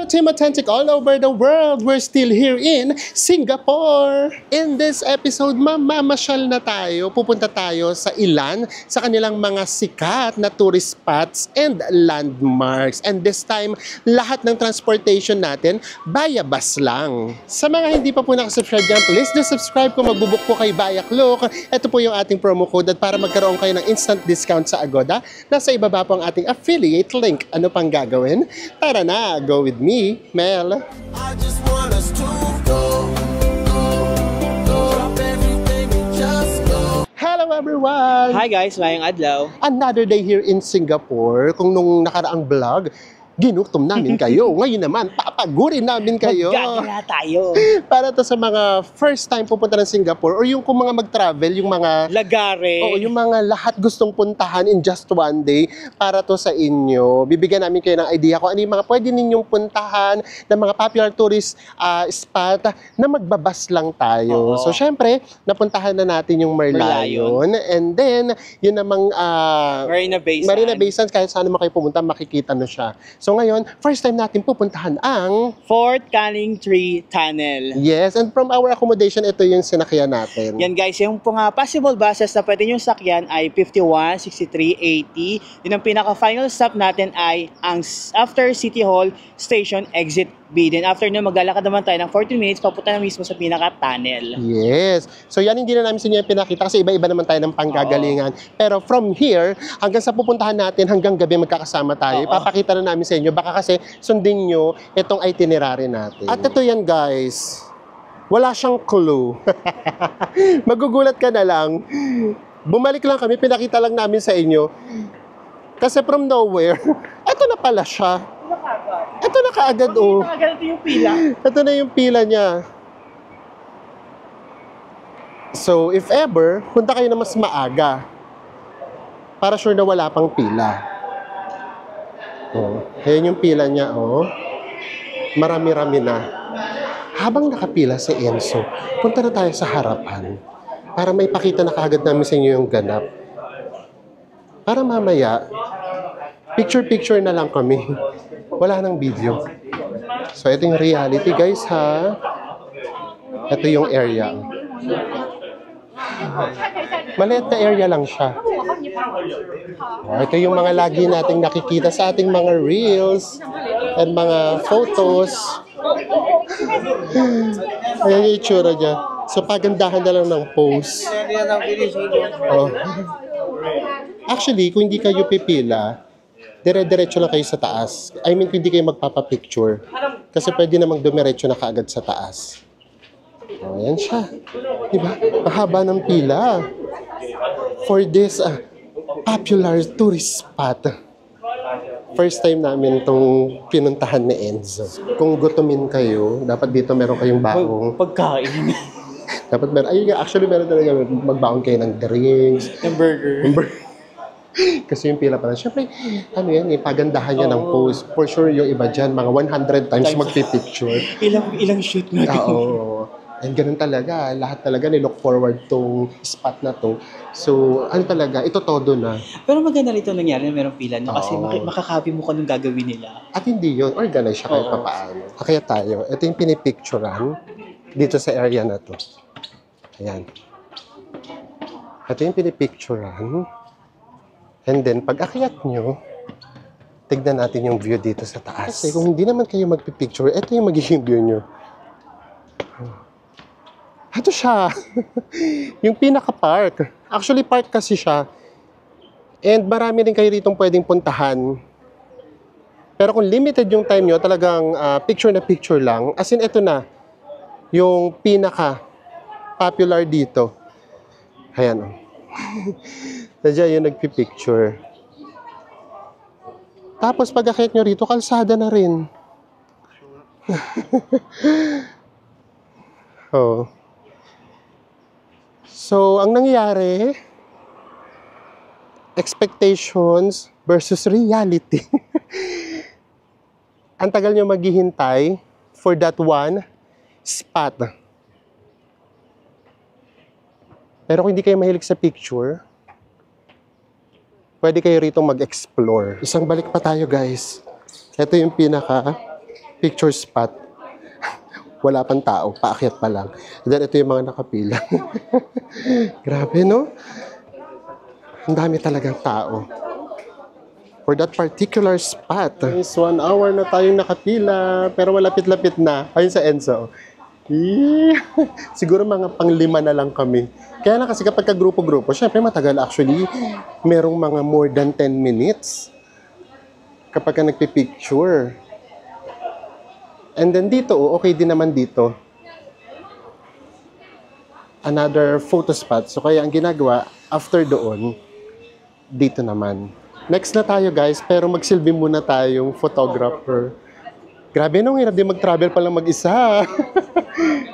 Team Authentic all over the world. We're still here in Singapore. In this episode, mamamasyal na tayo. Pupunta tayo sa ilan sa kanilang mga sikat na tourist spots and landmarks. And this time, lahat ng transportation natin, via bus lang. Sa mga hindi pa po nakasubscribe dyan, please do subscribe kung magbubuk po kay Bayaklok. Ito po yung ating promo code at para magkaroon kayo ng instant discount sa Agoda, nasa ibaba po ang ating affiliate link. Ano pang gagawin? Tara na, go with me. Mel. I just want us to go, drop everything and just go. Hello everyone! Hi guys, mayang adlaw. Another day here in Singapore. Kung nung nakaraang vlog, ginutom namin kayo. Ngayon naman, papagurin namin kayo. Magagala tayo. Para to sa mga first time pupunta ng Singapore or yung kung mga mag-travel, yung mga Lagare. Oo, yung mga lahat gustong puntahan in just one day, para to sa inyo. Bibigyan namin kayo ng idea kung ano yung mga pwede ninyong puntahan ng mga popular tourist spot na magbabas lang tayo. Oo. So, syempre, napuntahan na natin yung Merlion. And then, yun namang Marina Bay Sands. Marina Bay Sands, kahit saan naman kayo pumunta, makikita na siya. So, ngayon, first time natin pupuntahan ang Fort Canning Tree Tunnel. Yes, and from our accommodation, ito yung sinakyan natin. Yan guys, yung mga possible buses na pwede nyo sakyan ay 51, 63, 80. Yun ang pinaka-final stop natin ay ang after City Hall Station Exit B. Then after nyo, maglalakad naman tayo ng 14 minutes papunta na mismo sa pinaka-tunnel. Yes. So yan hindi na namin sa inyo pinakita kasi iba-iba naman tayo ng panggagalingan. Pero from here, hanggang sa pupuntahan natin, hanggang gabi magkakasama tayo. Ipapakita na namin sa inyo. Baka kasi sundin nyo itong itinerary natin. At ito yan guys. Wala siyang clue. Magugulat ka na lang. Bumalik lang kami, pinakita lang namin sa inyo. Kasi from nowhere, ito na pala siya. Ito na kaagad, oh. Ito yung pila. Ito na yung pila niya. So, if ever, punta kayo na mas maaga. Para sure na wala pang pila. Oh, ayan yung pila niya, oh. Marami-rami na. Habang nakapila si Enzo, punta na tayo sa harapan. Para may pakita na kaagad namin sa inyo yung ganap. Para mamaya, picture-picture na lang kami. Wala nang video. So, ito yung reality, guys, ha? Ito yung area. Maliit na area lang siya. Ito yung mga lagi nating nakikita sa ating mga reels and mga photos. Ayan yung itsura niya. So, pagandahan na lang ng pose. Oh. Actually, kung hindi kayo pipila, dire-diretso lang kayo sa taas. I mean, kung hindi kayo magpapapicture. Kasi pwede namang dumiretso na kaagad sa taas. O, yan siya. Diba? Mahaba ng pila. For this popular tourist spot. First time namin itong pinuntahan ni Enzo. Kung gutumin kayo, dapat dito meron kayong baong. Pagkain. Dapat meron. Ayun nga, actually meron talaga. Magbaon kayo ng drinks. Ng burger. Kasi yung pila pala, syempre, ano yan, pagandahan niya ng pose. For sure, yung iba dyan, mga 100 times magpipicture. Ilang shoot na din. Oo. And ganun talaga, lahat talaga nilook forward tong spot na to. So, ano talaga, ito todo na. Pero maganda rito nangyari na merong pila, no? Kasi Oo. makakabi mo kung anong gagawin nila. At hindi yun, organize siya kahit papaano. Kaya tayo, ito yung pinipicturean dito sa area na to. Ayan. Ito yung pinipicturean. And then, pag akyat nyo, tignan natin yung view dito sa taas. Kasi kung hindi naman kayo magpipicture, ito yung magiging view nyo. Ito siya. Yung pinaka-park. Actually, park kasi siya. And marami rin kayo ritong pwedeng puntahan. Pero kung limited yung time nyo, talagang picture na picture lang. As in, ito na. Yung pinaka-popular dito. Ayan, oh. Nandiyan yung nagpipicture. Tapos pag-akit nyo rito, kalsada na rin. Oh. So, ang nangyayari, expectations versus reality. Ang tagal nyo maghihintay for that one spot. Pero kung hindi kayo mahilig sa picture, pwede kayo rito mag-explore. Isang balik pa tayo, guys. Ito yung pinaka picture spot. Wala pang tao, paakyat pa lang. And then ito yung mga nakapila. Grabe, no? Ang dami talagang tao. For that particular spot. Is 1 hour na tayong nakapila, pero malapit-lapit na. Ayun sa Enzo. Yeah. Siguro mga pang-5 na lang kami. Kaya lang kasi kapag grupo-grupo, syempre matagal actually. Merong mga more than 10 minutes kapag ka nagpipicture. And then dito, okay din naman dito. Another photo spot. So kaya ang ginagawa, after doon, dito naman. Next na tayo guys, pero magsilbi muna tayong photographer. Grabe nung hirap din mag-travel pa lang mag-isa.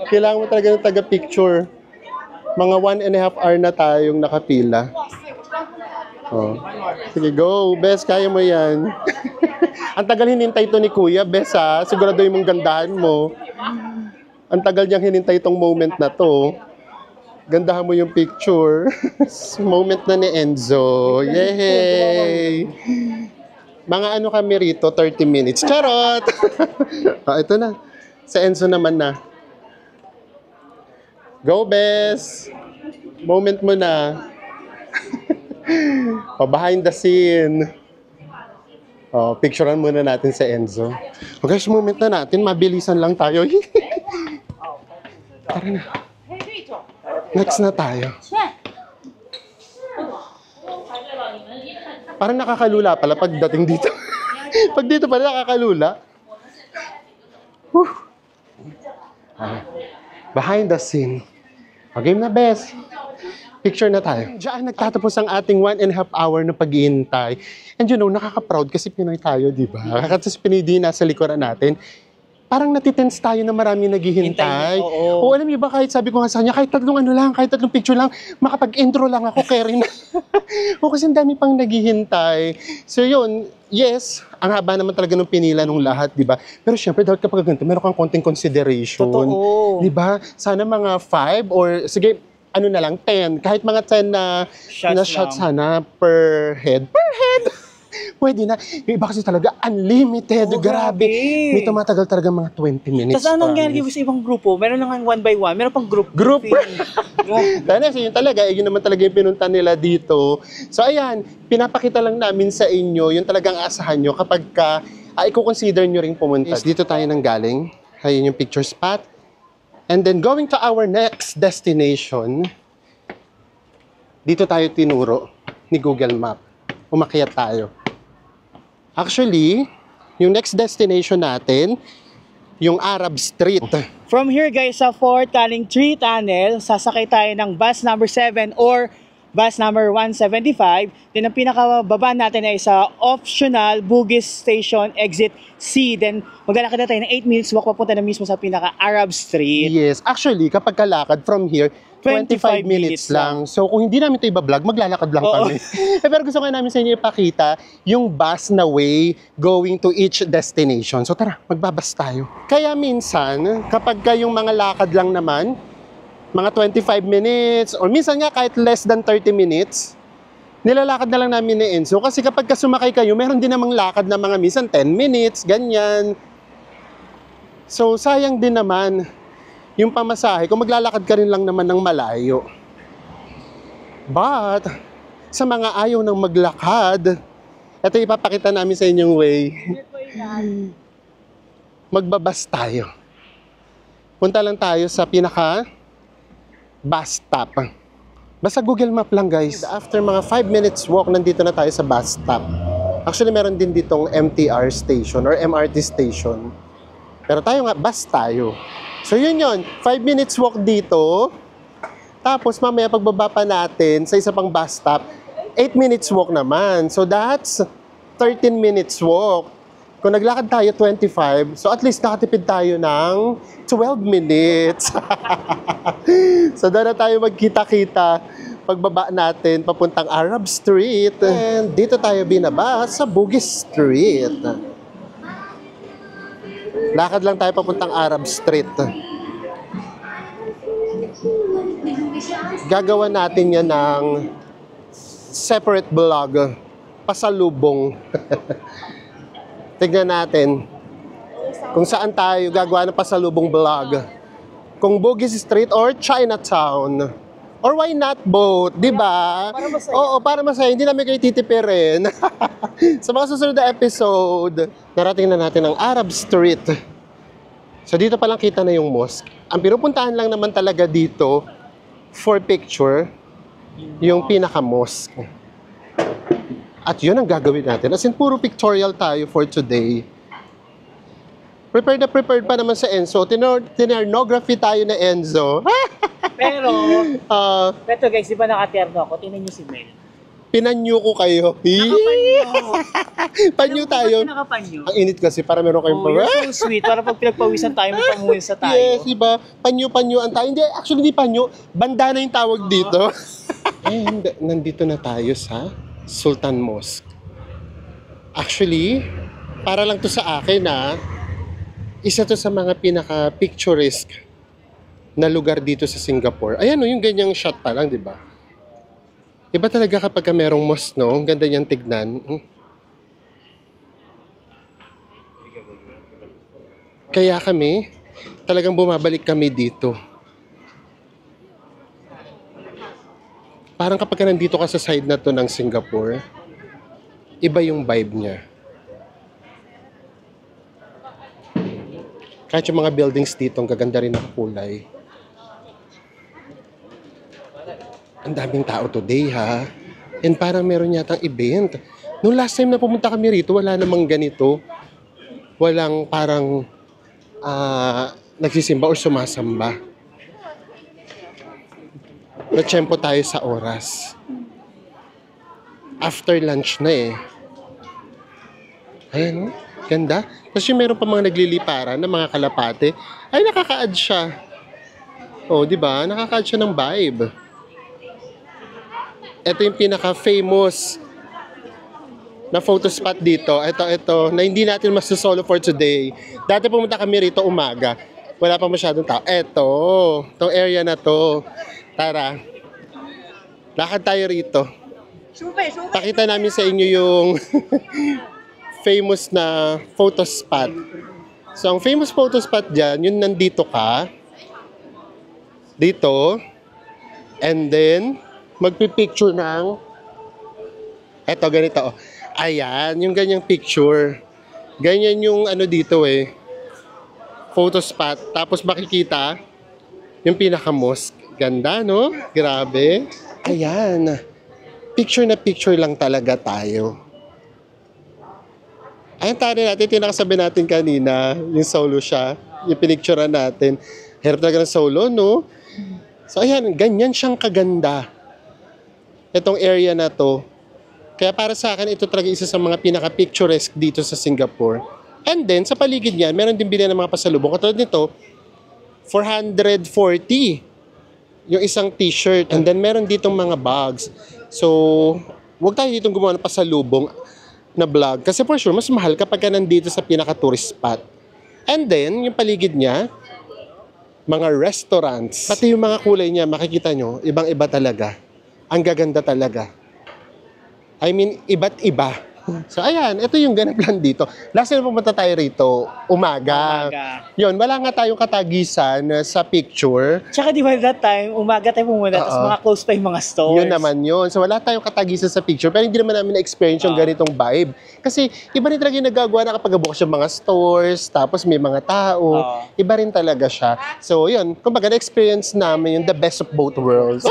Kailangan mo talaga ng taga-picture. Mga 1.5 hour na tayong nakapila. Oh. Sige, go. Bes, kaya mo yan. Ang tagal hinintay ito ni Kuya, Bes ha. Siguraduhin mong gandahan mo. Ang tagal niyang hinintay itong moment na to. Gandahan mo yung picture. Moment na ni Enzo. Yay! Mga ano kami rito, 30 minutes. Charot! Oh, ito na. Sa Enzo naman na. Go, Bes! Moment mo na. Oh, behind the scene. Oh, picturean muna natin sa Enzo. Oh, guys, moment na natin. Mabilisan lang tayo. Tara na. Next na tayo. Parang nakakalula pala pagdating dito. Pag dito pala nakakalula. Whew. Behind the scene. Okay na, Bes. Picture na tayo. Diyan nagtatapos ang ating 1.5 hour na pag-iintay. And you know, nakaka-proud kasi Pinoy tayo, di ba? Kasi pinidi nasa likuran natin. Parang natitense tayo na marami naghihintay. Oo. O alam niyo ba, kahit sabi ko nga sa kanya, kahit tatlong ano lang, kahit tatlong picture lang, makapag-intro lang ako, carry na. O kasi ang dami pang naghihintay. So yun, yes, ang haba naman talaga ng pinila nung lahat, di ba? Pero syempre, dapat kapag ganito, meron kang konting consideration. Totoo. Di ba? Sana mga 5 or, sige, ano na lang, 10. Kahit mga 10 na shots sana per head. Per head! Pwede na. Yung iba kasi talaga, unlimited. Oo, grabe. grabe. May tumatagal talaga mga 20 minutes. Tapos anong promise. nangyari sa ibang grupo? Meron na nga 1 by 1, meron pang group. Group. Grabe. Dahil yun talaga, yun naman talaga yung pinunta nila dito. So ayan, pinapakita lang namin sa inyo yung talagang asahan nyo kapag ka, i-consider nyo rin pumunta. Dito tayo nang galing. Ayun yung picture spot. And then going to our next destination, dito tayo tinuro ni Google Map. Umakyat tayo. Actually, yung next destination natin, yung Arab Street. From here guys, sa Fort Taling 3 Tunnel, sasakay tayo ng bus number 7 or bus number 175. Then ang pinakababa natin ay sa optional Bugis Station Exit C. Then maglalakad na tayo ng 8 minutes walk papunta na mismo sa pinaka-Arab Street. Yes, actually, kapag kalakad from here, 25 minutes lang. So, kung hindi namin ito iba-vlog, maglalakad lang Oo. kami. Pero gusto ko namin sa inyo ipakita yung bus na way going to each destination. So, tara, magbabas tayo. Kaya minsan, kapag yung mga lakad lang naman, mga 25 minutes, or minsan nga kahit less than 30 minutes, nilalakad na lang namin ni Enzo. Kasi kapag sumakay kayo, meron din namang lakad na mga minsan 10 minutes, ganyan. So, sayang din naman yung pamasahe, kung maglalakad ka rin lang naman ng malayo. But, sa mga ayaw ng maglakad, ito ipapakita namin sa inyong way. Magbabas tayo. Punta lang tayo sa pinaka bus stop. Basta Google Map lang guys. After mga 5 minutes walk, nandito na tayo sa bus stop. Actually, meron din ditong MTR station or MRT station. Pero tayo nga, bus tayo. So yun yun, 5 minutes walk dito. Tapos mamaya pagbaba pa natin sa isa pang bus stop, 8 minutes walk naman. So that's 13 minutes walk. Kung naglakad tayo 25, so at least nakatipid tayo ng 12 minutes. So doon na tayo magkita-kita pagbaba natin papuntang Arab Street. And dito tayo binaba sa Bugis Street. Lakad lang tayo papuntang Arab Street. Gagawa natin yan ng separate vlog. Pasalubong. Tignan natin kung saan tayo gagawa ng pasalubong vlog. Kung Bugis Street or Chinatown. Or why not both, di ba? Para masaya. Oo, para masaya. Hindi namin kayo titipirin. Sa mga susunod na episode, narating na natin ang Arab Street. So dito palang kita na yung mosque. Ang pinupuntahan lang naman talaga dito for picture, yung pinaka-mosque. At yun ang gagawin natin. As in, puro pictorial tayo for today. Prepared na prepared pa naman sa Enzo. Tinernography tayo na Enzo. Pero, Ah, eto guys, di ba nakaterno ako? Tingnan niyo si Mel. pinanyo ko kayo. Nakapanyo. Panyo tayo. Nakapanyo. Ang init kasi para meron kayong Oh, you're so sweet. Para pag pinagpawisan tayo, may pamuwisa tayo. Yes, iba. Panyo-panyo ang tayo. Hindi, actually, di panyo. Bandana yung tawag dito. And nandito na tayo sa Sultan Mosque. Actually, para lang to sa akin na isa to sa mga pinaka-picturesque na lugar dito sa Singapore. Ayan o, yung ganyang shot pa lang, di ba? Iba talaga kapag merong mosque, no? Ang ganda niyang tignan. Kaya kami, talagang bumabalik kami dito. Parang kapag nandito ka sa side na to ng Singapore, iba yung vibe niya. Kahit yung mga buildings dito, ang gaganda rin ng kulay. Ang daming tao today, ha? And parang meron yatang event. Noong last time na pumunta kami rito, wala namang ganito. Walang parang nagsisimba or sumasamba. Natsyempo tayo sa oras. After lunch na eh. Ayan, oh. Ganda. Tapos yung meron pa mga nagliliparan na mga kalapate. Ay, nakaka-add siya. Oh, di ba? Nakaka-add siya ng vibe. Ito yung pinaka-famous na photo spot dito. Ito, na hindi natin masusolo for today. Dati pumunta kami rito umaga. Wala pa masyadong tao. Itong area na to. Tara. Lakad tayo rito. Pakita namin sa inyo yung famous na photo spot. So, ang famous photo spot dyan, yun nandito ka. Dito. And then, magpipicture ng eto, ganito. Oh. Ayan, yung ganyang picture. Ganyan yung ano dito eh. Photo spot. Tapos makikita yung pinaka-mosque. Ganda, no? Grabe. Ayan. Picture na picture lang talaga tayo. Ayan tayo natin, tinakasabi natin kanina, yung solo siya, yung pinicturean natin. Hirap talaga ng solo, no? So ayan, ganyan siyang kaganda. Itong area na to. Kaya para sa akin, ito talaga isa sa mga pinaka-picturesque dito sa Singapore. And then, sa paligid niyan, meron din bilhin ng mga pasalubong. Katulad nito, 440 yung isang t-shirt. And then, meron ditong mga bags. So, huwag tayo ditong gumawa ng pasalubong na vlog. Kasi for sure, mas mahal kapag ka nandito sa pinaka-tourist spot. And then, yung paligid niya, mga restaurants. Pati yung mga kulay niya, makikita nyo, ibang-iba talaga. Ang gaganda talaga. I mean, iba't iba. So, ayan, ito yung ganap lang dito. Last time pumunta tayo rito, umaga. Yun, wala nga tayong katagisan sa picture. Tsaka di ba that time, umaga tayo pumunta, tapos mga close pa yung mga stores. Yun naman yun. So, wala tayong katagisan sa picture. Pero hindi naman namin na-experience yung ganitong vibe. Kasi, iba rin talaga yung nagagawa na kapag bukas yung mga stores, tapos may mga tao. Iba rin talaga siya. So, yun. Kumbaga, na-experience namin yung the best of both worlds.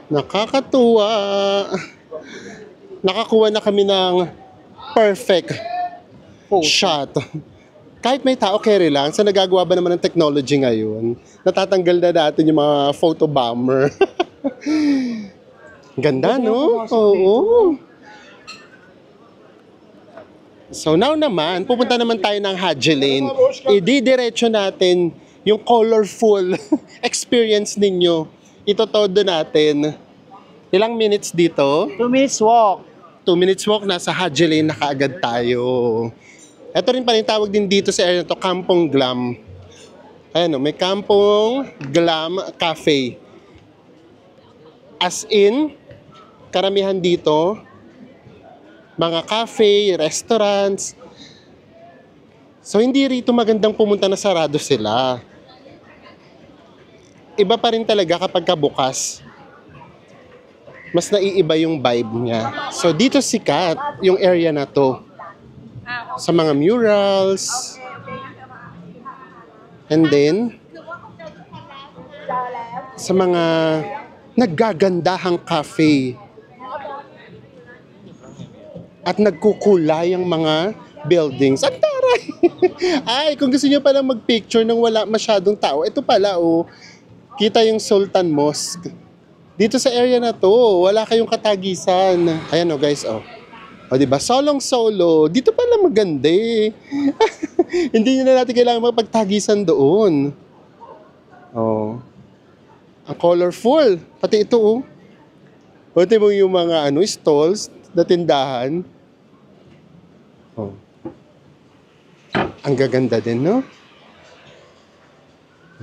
Nakakatuwa. Nakakuha na kami ng perfect shot. Kahit may tao, carry lang. Sa nagagawa ba naman ng technology ngayon, natatanggal na natin yung mga photo bomber. Ganda, no? Oo. So now naman, pupunta naman tayo ng Haji Lane. Ididiretso natin yung colorful experience ninyo. Itotodo natin. Ilang minutes dito? 2 minutes walk. 2 minutes walk, nasa Haji Lane na kaagad tayo. Ito rin pala yung tawag din dito sa area na to, Kampong Glam. Ayan o, may Kampong Glam Cafe. As in, karamihan dito, mga cafe, restaurants. So, hindi rito magandang pumunta na sarado sila. Iba pa rin talaga kapag bukas. Mas naiiba yung vibe niya. So, dito sikat yung area na to. Sa mga murals. And then, sa mga naggagandahang cafe. At nagkukulay ang mga buildings. Ang taray! Ay, kung gusto niyo pala magpicture nang wala masyadong tao, ito pala, oh. Kita yung Sultan Mosque. Dito sa area na to, wala kayong katagisan. Ayan, oh, guys, oh. O, diba? Solong-solo. Dito pala maganda, eh. Hindi na natin kailangan magpagtagisan doon. Oh. Ang colorful. Pati ito, oh. Pati mo yung mga, stalls na tindahan. Oh. Ang gaganda din, no?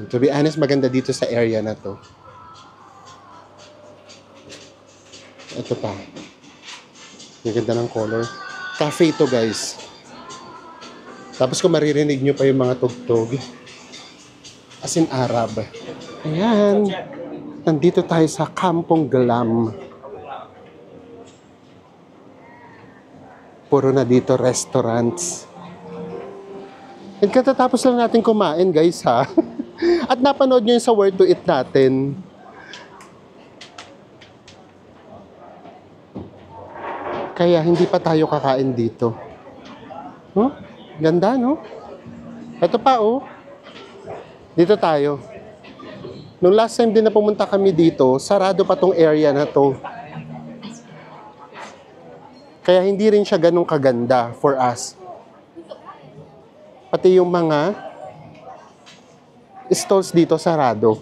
To be honest, maganda dito sa area na to. Ito pa. Ang ganda ng color. Cafe to, guys. Tapos kung maririnig nyo pa yung mga tugtog. As in Arab. Ayan. Nandito tayo sa Kampong Glam. Puro na dito restaurants. And katatapos lang natin kumain, guys, ha? At napanood nyo yung sa Where to Eat natin. Kaya hindi pa tayo kakain dito. Huh? Ganda, no? Ito pa, oh. Dito tayo. Nung last time din na pumunta kami dito, sarado pa tong area na to. Kaya hindi rin siya ganun kaganda for us. Pati yung mga stalls dito sarado.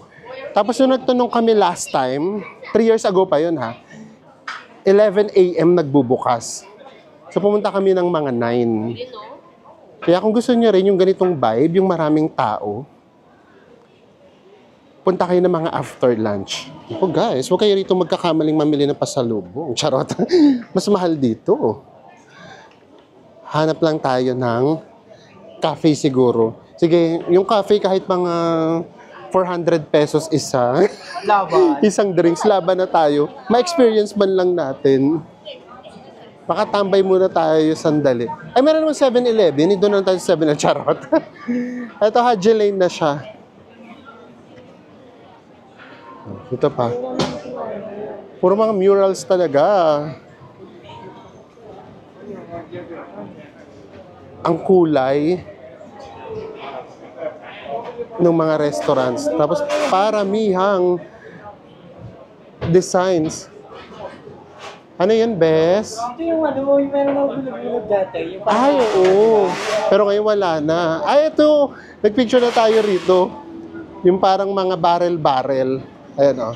Tapos yung nagtanong kami last time, 3 years ago pa yun, ha? 11 a.m. nagbubukas. So pumunta kami ng mga 9. Kaya kung gusto niyo rin yung ganitong vibe, yung maraming tao, punta kayo ng mga after lunch. Oh guys, huwag kayo rito magkakamaling mamili ng pasalubong. Charot. Mas mahal dito. Hanap lang tayo ng cafe siguro. Sige, yung cafe kahit mga 400 pesos isa. Laban. Isang drinks, laban na tayo. Ma-experience man lang natin. Makatambay muna tayo sandali. Ay, meron naman 7-Eleven. Doon na tayo sa 7 charot. Ito, Haji Lane na siya. Ito pa. Puro mga murals talaga. Ang kulay ng mga restaurants. Tapos paramihang designs. Ano yan, Bes? Ito yung yung meron na bulog-bulog dati. Yung Ay, oo. Pero ngayon wala na. Ay, ito. Nagpicture na tayo rito. Yung parang mga barrel-barrel. Ayan, oh.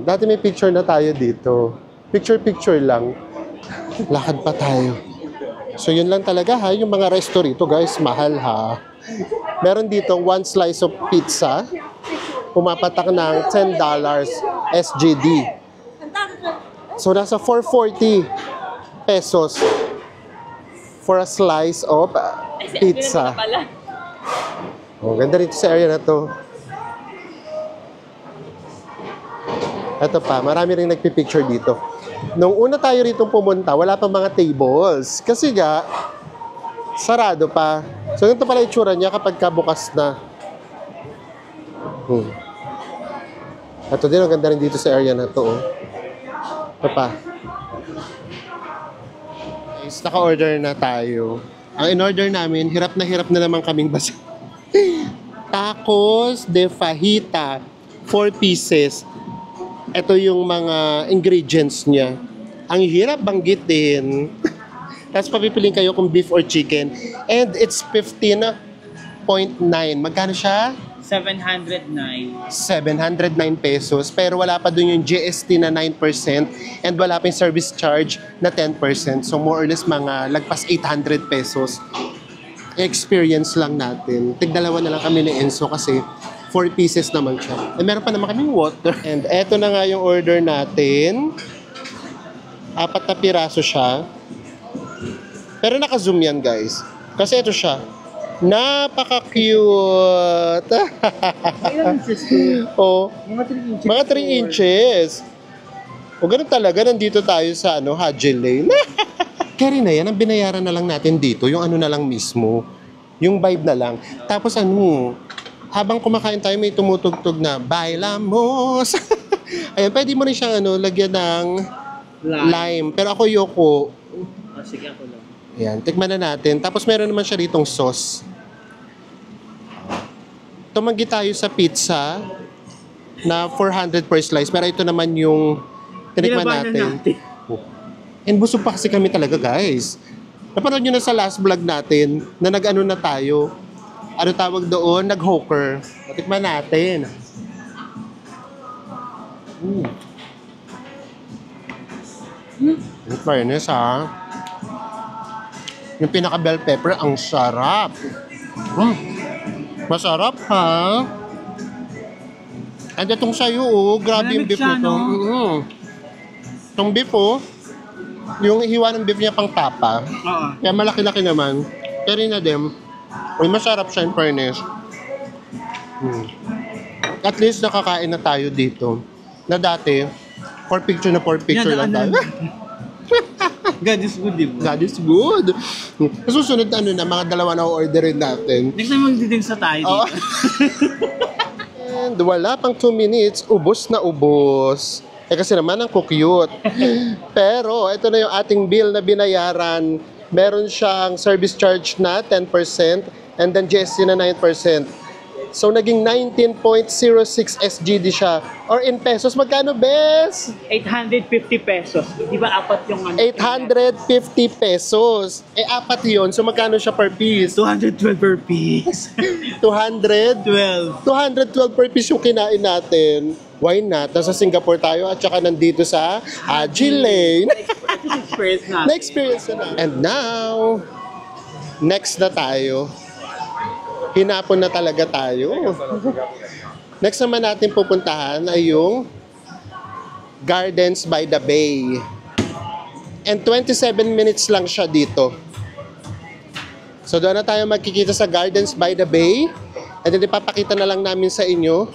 Dati may picture na tayo dito. Picture-picture lang. Lakad pa tayo. So, yun lang talaga, ha. Yung mga resto rito, guys, mahal, ha. Meron dito 1 slice of pizza. Pumapatak ng $10 SGD. So, nasa 440 pesos for a slice of pizza. Oh, ganda rito sa area na to. Ito pa, marami rin nagpipicture dito. Nung una tayo rito pumunta, wala pa mga tables. Kasi nga, sarado pa. So, ganito pala itsura niya kapag bukas na. Ito din, ang ganda rin dito sa area na to. Oh. Ito pa. Guys, naka-order na tayo. Ang in-order namin, hirap na naman kaming basa. Tacos de fajita, 4 pieces. Ito yung mga ingredients niya. Ang hirap banggitin. Tapos papipiliin kayo kung beef or chicken. And it's 15.9. Magkano siya? 709. 709 pesos. Pero wala pa dun yung GST na 9% and wala pa yung service charge na 10%. So more or less mga lagpas 800 pesos. Experience lang natin. Tigdalawa na lang kami ni Enzo kasi 4 pieces naman siya. And meron pa naman kaming water. And eto na nga yung order natin. 4 na piraso siya. Pero naka-zoom yan, guys. Kasi ito siya. Napaka-cute. Ilang inches to? Oh, Mga 3 inches. mga 3 inches. O ganun talaga, nandito tayo sa Haji Lane. Carry na yan, ang binayaran na lang natin dito, yung na lang mismo. Yung vibe na lang. Tapos habang kumakain tayo, may tumutugtog na, Bailamos. Ayan, pwede mo rin siyang lagyan ng lime. Pero ako yoko. Sige, ako lang. Ayan, tikman na natin. Tapos meron naman siya ditong sauce. Tumanggi tayo sa pizza na 400 per slice. Pero ito naman yung tinikman natin. And busog pa kasi kami talaga, guys. Napanood nyo na sa last vlog natin na na tayo. Ano tawag doon? Nag-hawker. Tikman natin. In fairness, yung pinaka bell pepper, ang sarap. Masarap, ha? And itong sayo, grabe yung beef siya, nito. Itong beef, yung hiwa ng beef niya pang tapa. Oo. Kaya malaki-laki naman. Pero na din, masarap siya in fairness. At least nakakain na tayo dito. Na dati, for picture lang tayo. God is good, di ba? God is good. Susunod na, mga dalawa na orderin natin. Next time magdiding sa tayo dito. And wala pang 2 minutes, ubos na ubos. Kasi naman ang cute. Pero ito na yung ating bill na binayaran. Meron siyang service charge na 10% and then GST na 9%. So naging 19.06 SGD siya. Or in pesos, magkano, Bes? 850 pesos. Di ba apat yung 850 pesos. Apat yun. So magkano siya per piece? 212 per piece. 200? 12. 212 per piece yung kinain natin. Why not? Nasa Singapore tayo at saka nandito sa Haji Lane. Experience natin. Na-experience na. And now, next na tayo. Hinapon na talaga tayo. Next naman natin pupuntahan ay yung Gardens by the Bay. And 27 minutes lang siya dito. So doon na tayo magkikita sa Gardens by the Bay. And then ipapakita na lang namin sa inyo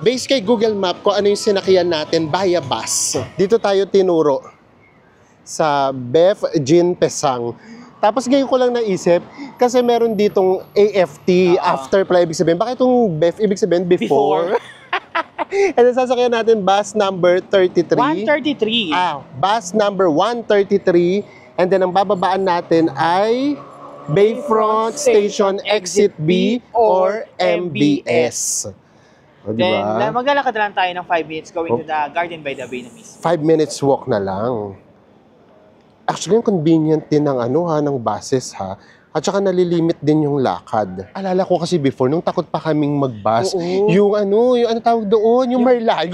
based kay Google Map kung ano yung sinakyan natin via bus. Dito tayo tinuro sa Bef Jean Pesang. Tapos ngayon ko lang naisip, kasi meron ditong AFT, after pala ibig sabihin. Bakit itong Bef ibig sabihin before? And then sasakyan natin bus number 33. 133. Bus number 133. And then ang bababaan natin ay Bayfront Station Exit B or MBS. O, Then, diba? maglalakad lang tayo ng 5 minutes going to the Garden by the Bay na mismo. 5 minutes walk na lang. Actually, ang convenient din ng ng buses, ha. At saka nalilimit din yung lakad. Alala ko kasi before, nung takot pa kaming mag-bus, yung tawag doon, yung Merlion.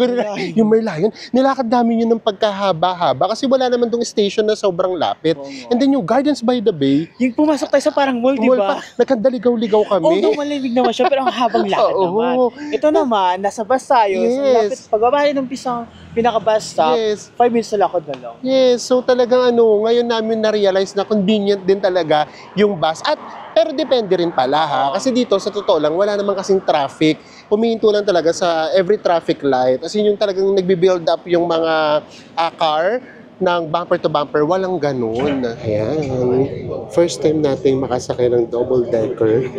Yung Merlion, nilakad namin yun ng pagkahaba-haba kasi wala naman dong station na sobrang lapit. And then yung Gardens by the Bay, Yung pumasok tayo sa parang mall, di ba? Nagkandaligaw-ligaw kami. Although malamig naman siya, pero ang habang lakad naman. Ito naman, nasa bus tayo. Yes. So, lapit, pagbaba ng pinaka-bus stop, Yes. 5 minutes na lakad na lang. Yes, so talagang ngayon namin na-realize na convenient din talaga yung bus. Pero depende rin pala, ha. Kasi dito, sa totoo lang, wala naman kasing traffic. Humihinto lang talaga sa every traffic light. As in, yung talagang nagbi-build up yung mga car ng bumper to bumper. Walang ganun. Ayan. First time natin makasakay ng double-decker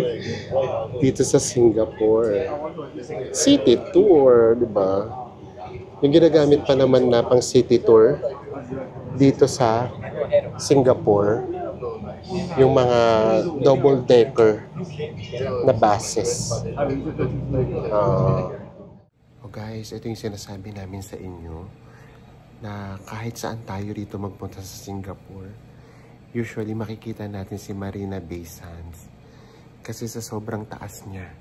dito sa Singapore. City tour, di ba? Yung ginagamit pa naman na pang city tour dito sa Singapore. Yung mga double-decker na buses. Guys, ito yung sinasabi namin sa inyo. na kahit saan tayo rito magpunta sa Singapore, usually makikita natin si Marina Bay Sands. Kasi sa sobrang taas niya.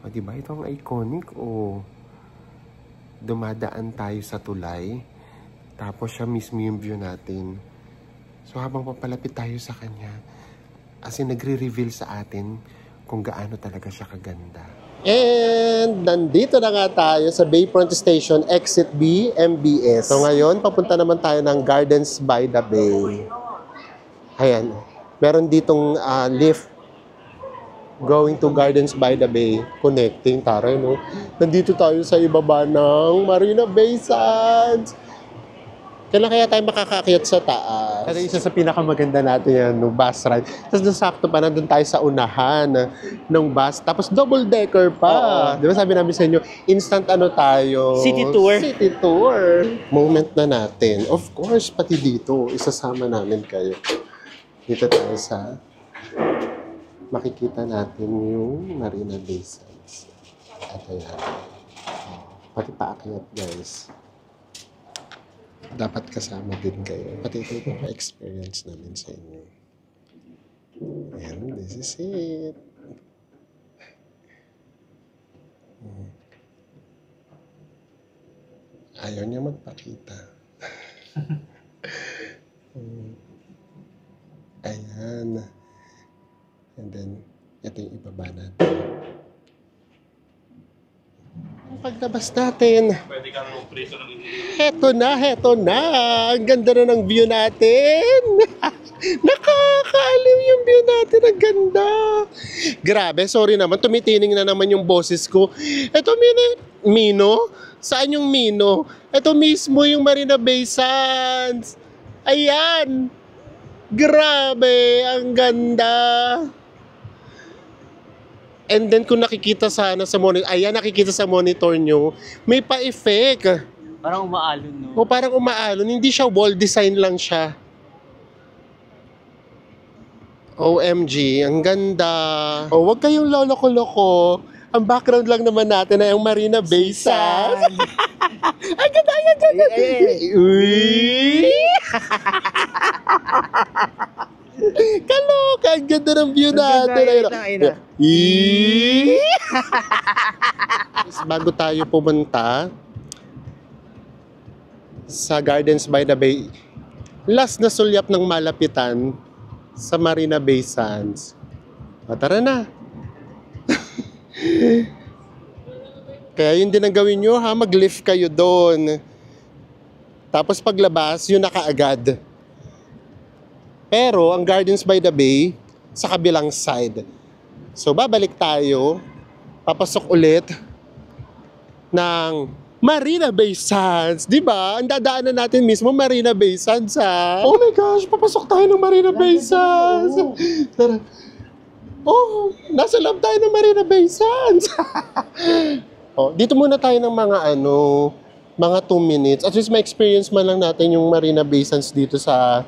O diba, ito ang iconic o dumadaan tayo sa tulay. Tapos siya mismo yung view natin. So habang papalapit tayo sa kanya, as in nagre-reveal sa atin kung gaano talaga siya kaganda. And nandito na nga tayo sa Bayfront Station, Exit B, MBS. So ngayon, papunta naman tayo ng Gardens by the Bay. Ayan, meron ditong lift going to Gardens by the Bay. Connecting, taray, no? Nandito tayo sa ibaba ng Marina Bay Sands. Kailan kaya tayo makakaakyat sa taas? Kasi isa sa pinakamaganda natin yan, no, bus ride. Tapos nasakto pa, nandun tayo sa unahan ng bus. Tapos double-decker pa. Di ba sabi namin sa inyo, instant ano tayo? City tour. City tour. Moment na natin. Of course, pati dito, isasama namin kayo. Dito tayo sa makikita natin yung Marina Bay Sands. At ayan. Pati paakyat, guys. Dapat kasama din kayo. Pati ito yung experience namin sa inyo. Ayan, this is it. Ayaw niya magpakita. Ayan. And then, ito yung ibaba natin. Paglabas natin. Pwede kang preso ng Heto na. Ang ganda na ng view natin. Nakakaaliw yung view natin. Ang ganda. Grabe, sorry naman. Tumitining na naman yung boses ko. Ito, Mino? Saan yung Mino? Ito mismo yung Marina Bay Sands. Ayan. Grabe, ang ganda. And then kung nakikita sana sa monitor, ayan, nakikita sa monitor nyo, may pa-effect. Parang umaalon, no? O parang umaalon, hindi siya wall design lang siya. OMG, ang ganda. O, wag kayong loloko-loko. Ang background lang naman natin ay ang Marina Bay Sands. Ay, ganda. Uy! Kaloka, ang ganda ng view natin. Ayun. Bago tayo pumunta sa Gardens by the Bay, last na sulyap ng malapitan sa Marina Bay Sands. O, tara na. Kaya yun din ang gawin nyo, ha? Mag-lift kayo doon. Tapos paglabas, yun na kaagad. Pero ang Gardens by the Bay, sa kabilang side. So babalik tayo, papasok ulit ng Marina Bay Sands. Diba? Ang dadaanan natin mismo Marina Bay Sands, ha? Oh my gosh, papasok tayo ng Marina Bay Sands. Tara. Oh, nasa loob tayo ng Marina Bay Sands. Oh, dito muna tayo ng mga 2 minutes. At least ma-experience man lang natin yung Marina Bay Sands dito sa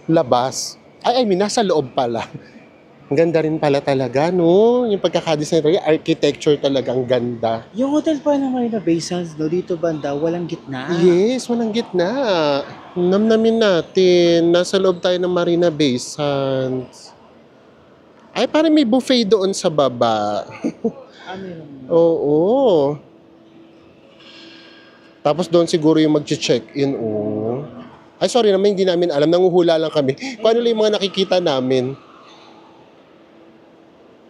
labas. I mean, nasa loob pala. Ang ganda rin pala talaga, no? Yung pagkakadesign talaga, architecture talagang ganda. Yung hotel pa ng Marina Bay Sands, no, dito banda, walang gitna. Yes, walang gitna. Namnamin natin. Nasa loob tayo ng Marina Bay Sands. Ay, parang may buffet doon sa baba. Ano yun? Oo. Tapos doon siguro yung mag-check-in, oh. Ay, sorry naman, hindi namin alam. Nanguhula lang kami. Kung ano lang yung mga nakikita namin.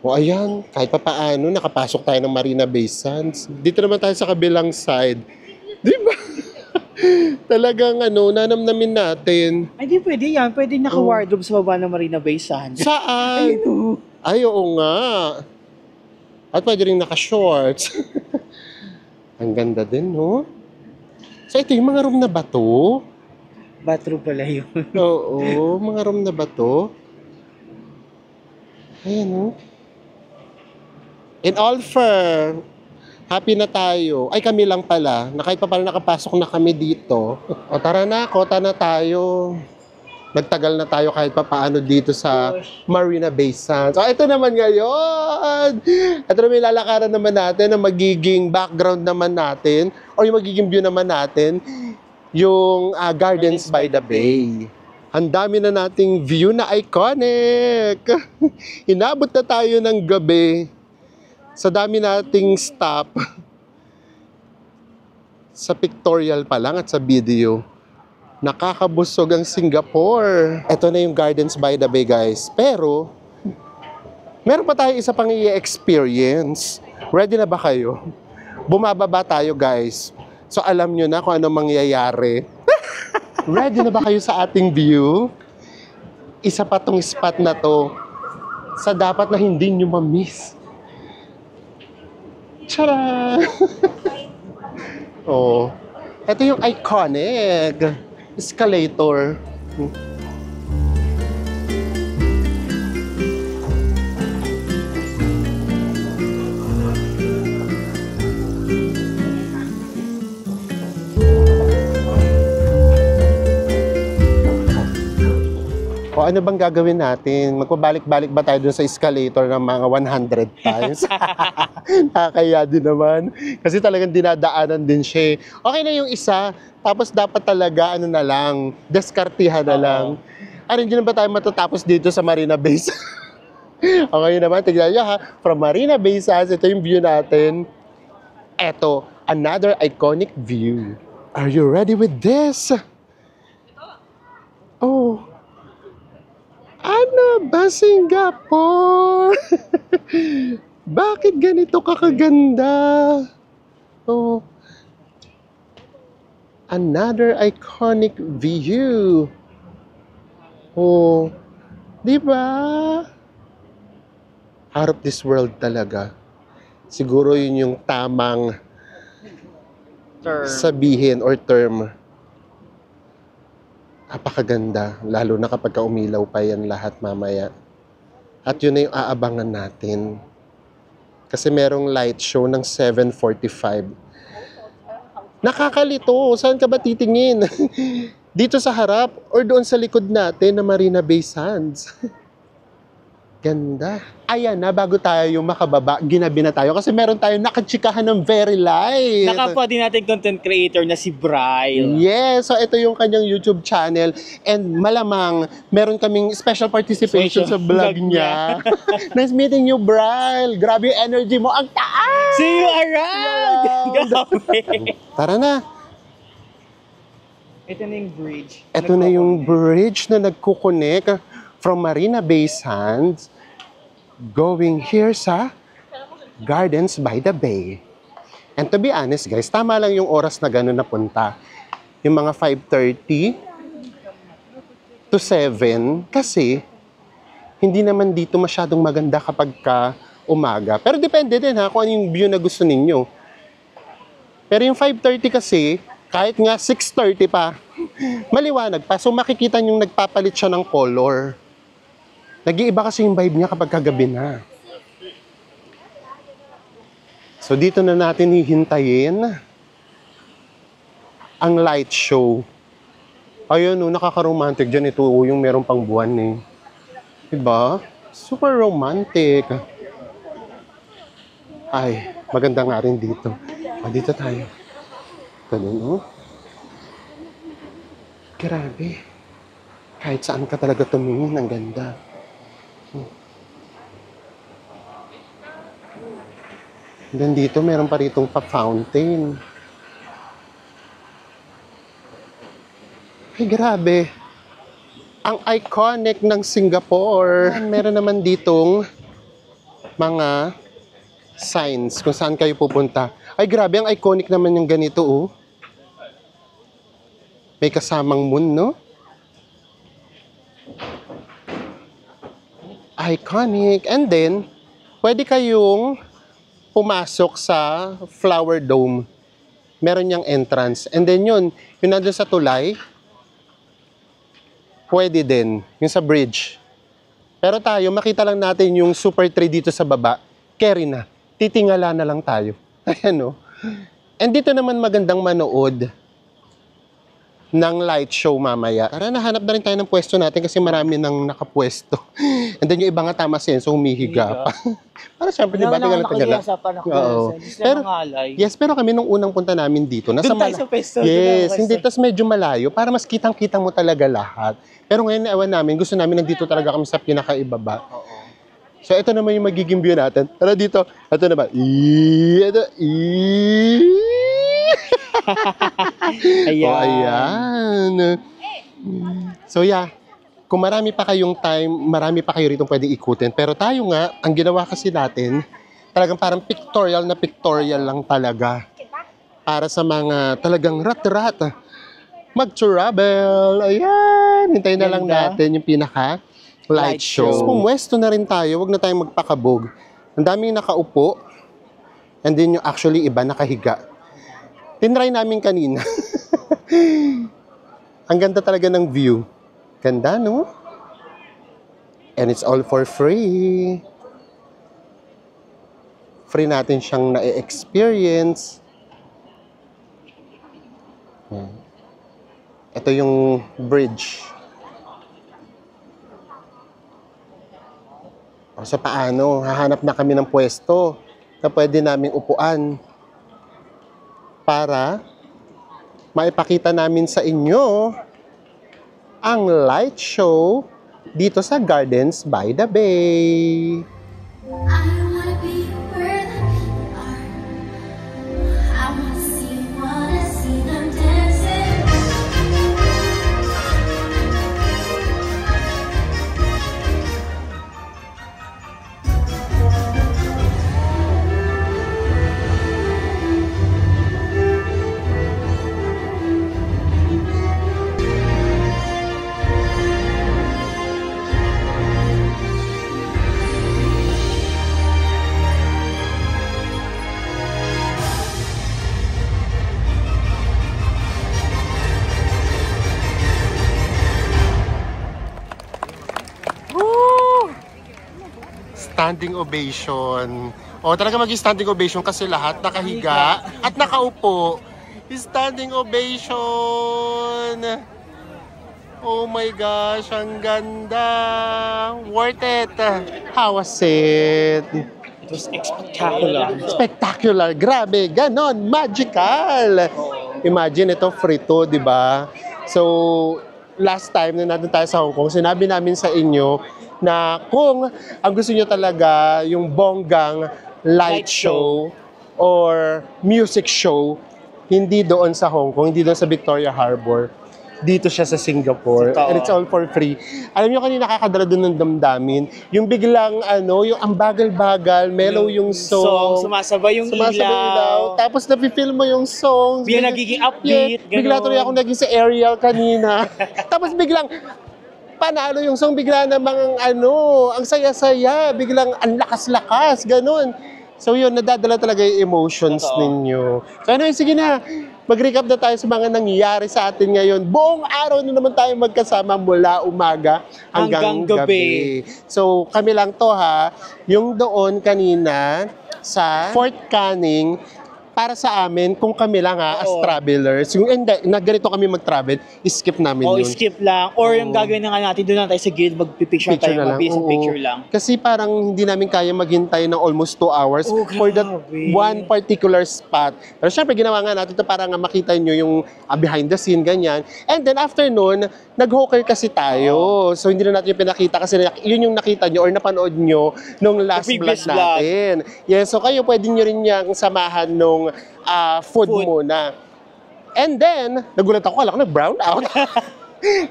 O, ayan. Kahit pa paano, nakapasok tayo ng Marina Bay Sands. Dito naman tayo sa kabilang side. Di ba? Talagang, nanamnamin natin. Ay, di pwede yan. Pwede naka-wardrobe sa baba ng Marina Bay Sands. Saan? Ayun, oh. Ay, oo nga. At pwede rin naka-shorts. Ang ganda din, no? So, ito yung mga room na bato. Bathroom pala yun. Oo, mga room na bato. Ayan, no? In all fair, happy na tayo. Ay, kami lang pala. Kahit pa pala nakapasok na kami dito. O, tara na, kota na tayo. Nagtagal na tayo kahit pa paano dito sa Marina Bay Sands. O, ito naman ngayon. Ito na may lalakaran naman natin na magiging background naman natin or yung magiging view naman natin yung Gardens by the Bay. Ang dami na nating view na iconic. Inabot na tayo ng gabi. Sa dami nating stop. Sa pictorial pa lang at sa video. Nakakabusog ang Singapore. Ito na yung Gardens by the Bay, guys. Pero, meron pa tayo isa pang i-experience. Ready na ba kayo? Bumababa tayo, guys. So, alam nyo na kung ano mangyayari. Ready na ba kayo sa ating view? Isa pa tong spot na to sa dapat na hindi nyo ma-miss. Tara! Oh, ito yung iconic escalator. O ano bang gagawin natin? Magpabalik-balik ba tayo dun sa escalator ng mga 100 times? Nakakaya din naman. Kasi talagang dinadaanan din siya. Okay na yung isa, tapos dapat talaga ano na lang, deskartihan na lang. Ano, hindi na ba tayo matatapos dito sa Marina Bay? Okay naman, tignan nyo ha. From Marina Bay Sands, ito yung view natin. Eto, another iconic view. Are you ready with this? Oh, ano ba Singapore? Bakit ganito kakaganda? Oh, another iconic view. Oh, di ba? Out of this world talaga. Siguro yun yung tamang sabihin or term. Napakaganda, lalo na kapag umilaw pa yan lahat mamaya. At yun na yung aabangan natin. Kasi merong light show ng 7:45. Nakakalito, saan ka ba titingin? Dito sa harap or doon sa likod natin na Marina Bay Sands? Ganda. Ayan na, bago tayo makababa, ginabi na tayo kasi meron tayo nakachikahan ng very light. Nakapwa din natin content creator na si Bryle. Yes, so ito yung kanyang YouTube channel and malamang meron kaming special participation sa vlog niya. Nice meeting you, Bryle. Grabe yung energy mo. Ang taas! See you around! Grabe. Tara na. Ito na yung bridge. Ito na yung bridge na nagkukonek from Marina Bay Sands going here sa Gardens by the Bay. And to be honest guys, tama lang yung oras na gano'n napunta. Yung mga 5:30 to 7 kasi hindi naman dito masyadong maganda kapag ka umaga. Pero depende din ha kung ano yung view na gusto ninyo. Pero yung 5:30 kasi, kahit nga 6:30 pa, maliwanag pa. So makikita yung nagpapalit siya ng color. Nag-iiba kasi yung vibe niya kapag kagabi na. So dito na natin hihintayin ang light show. Ayun, nakaka-romantic dyan. Ito yung meron pang buwan eh. Diba? Super romantic. Ay, maganda nga rin dito. Dito tayo. Ganun, oh. Grabe. Kahit saan ka talaga tumingin, ang ganda. Then dito, meron pa ritong pa-fountain. Ay, grabe. Ang iconic ng Singapore. Meron naman ditong mga signs kung saan kayo pupunta. Ay, grabe. Ang iconic naman yung ganito, oh. May kasamang moon, no? Iconic. And then, pwede kayong pumasok sa Flower Dome. Meron niyang entrance. And then yun, yung nandun sa tulay, pwede din. Yung sa bridge. Pero tayo, makita lang natin yung super tree dito sa baba. Carry na. Titingala na lang tayo. Ayan, no? And dito naman magandang manood. ng light show mamaya. Tara, nahanap na rin tayo ng pwesto natin kasi marami nang nakapwesto. And then yung iba nga tama senso, humihiga pa. Para syempre, di ba, tagal. Oo. Yes, pero kami nung unang punta namin dito, nasa Doon tayo sa pwesto. Yes, hindi, tas medyo malayo para mas kitang-kitang mo talaga lahat. Pero ngayon, ewan namin, gusto namin nandito talaga kami sa pinakaibaba. So, ito naman yung magiging view natin. Tara dito. Ito naman. Ayan. Oh, ayan. So, yeah. Kung marami pa kayong time, marami pa kayo rito pwedeng ikutin. Pero tayo nga, ang ginawa kasi natin, talagang parang pictorial na pictorial lang talaga. Para sa mga talagang rat-rat. Mag-travel. Ayan. Hintayin na lang Ganda. natin yung pinaka light show. show. Pumwesto na rin tayo, wag na tayong magpakabog. Ang daming nakaupo, and then yung actually iba nakahiga. Tinry namin kanina. Ang ganda talaga ng view. Ganda, no? And it's all for free. Free natin siyang na-experience. Ito yung bridge. So paano? Hahanap na kami ng pwesto na pwede naming upuan para maipakita namin sa inyo ang light show dito sa Gardens by the Bay. I wanna be where the people are. I wanna see them dancing. Standing ovation. O talaga mag-standing ovation kasi lahat nakahiga at nakaupo. Standing ovation. Oh my gosh, ang ganda. Worth it. How was it? It was spectacular. Spectacular. Grabe. Ganon. Magical. Imagine ito free to, di ba? So, last time na natin tayo sa Hong Kong, sinabi namin sa inyo na kung ang gusto nyo talaga yung bonggang light show or music show, hindi doon sa Hong Kong, hindi doon sa Victoria Harbor. Dito siya sa Singapore. Totoo. And it's all for free. Alam nyo kanina nakakadala doon ng damdamin. Yung biglang, yung ang bagal-bagal, mellow yung song. Sumasabay yung Sumasabay ilaw. Tapos nafe-feel mo yung songs. Bigla nagiging upbeat, Yeah, bigla ganon. tuloy ako naging sa Ariel kanina. Tapos biglang, panalo yung song, bigla namang ang saya-saya. Biglang ang lakas-lakas, ganun. So yun, nadadala talaga yung emotions Totoo. ninyo. So anyway, sige na. Mag-recap na tayo sa mga nangyayari sa atin ngayon. Buong araw na naman tayo magkasama mula umaga hanggang Hanggang gabi. So kami lang to ha. Yung doon kanina sa Fort Canning, para sa amin, kung kami lang as Oo. travelers, yung na ganito kami mag-travel, skip namin O yun. skip lang. Or yung Oo. gagawin na nga natin, doon lang tayo sa gilid, magpipicture Picture tayo, na lang. mag-piece Oo. picture lang. Kasi parang hindi namin kaya maghintay ng almost 2 hours Oh, for that grabe. one particular spot. Pero syempre, ginawa nga natin ito para nga makita nyo yung behind the scene, ganyan. And then after nun, nag-hawker kasi tayo. So hindi na natin yung pinakita kasi yun yung nakita nyo or napanood nyo nung last vlog previous vlog. natin. Yes, so kayo pwede nyo rin yung samahan nung food muna. And then, nagulat ako, alam ko nag-brown out.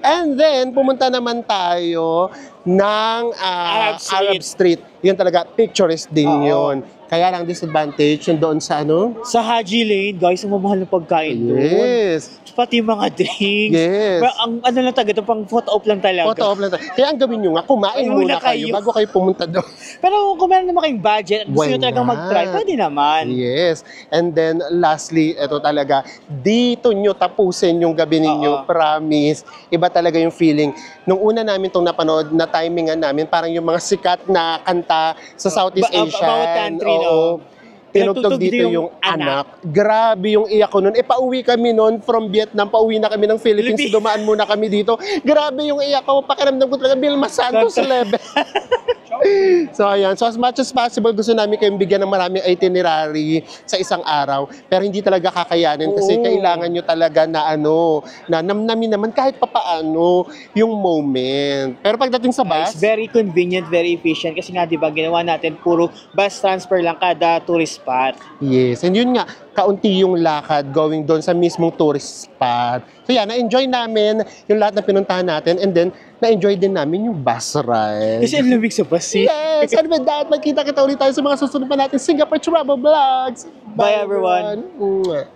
And then, pumunta naman tayo ng Arab Street. Yun talaga, picturesque din Oo. yun. Kaya lang disadvantage yun doon sa Sa Haji Lane, guys, ang mamahal ng pagkain doon. Yes. Pati mga drinks. Yes. Pero ang lang talaga, ito pang photo op lang talaga. Photo op lang tayo. Kaya ang gawin nyo nga, kumain Ay, muna muna kayo kayo. bago kayo pumunta doon. Pero kung meron naman kayong budget at gusto Why nyo talagang not? mag-try, pwede naman. Yes. And then, lastly, ito talaga, dito nyo tapusin yung gabi ninyo, Oo. promise. Iba talaga yung feeling. Nung una namin itong napanood, na timingan namin, parang yung mga sikat na kanta sa Southeast Bawat Asian. country, Oo. no? tinugtog dito yung anak. Grabe yung iyak ko nun. Pauwi kami nun from Vietnam, pauwi na kami ng Philippines, dumaan muna kami dito. Grabe yung iyak ko, pakiramdam ko talaga Vilma Santos level. So ayan, so as much as possible gusto namin kayong bigyan ng maraming itinerary sa isang araw, pero hindi talaga kakayanin kasi Oo. kailangan nyo talaga na na namnamin naman kahit papaano yung moment. Pero pagdating sa It's bus, very convenient, very efficient kasi nga 'di ba ginawa natin puro bus transfer lang kada tourist spot. yes, and yun nga, kaunti yung lakad going doon sa mismong tourist spot. So yan, na-enjoy namin yung lahat na pinuntahan natin and then na-enjoy din namin yung bus ride. Kasi ang lamig sa bus eh. Yes! And with that, magkita-kita ulit tayo sa mga susunod pa natin Singapore Travel Vlogs. Bye, everyone. Mwah.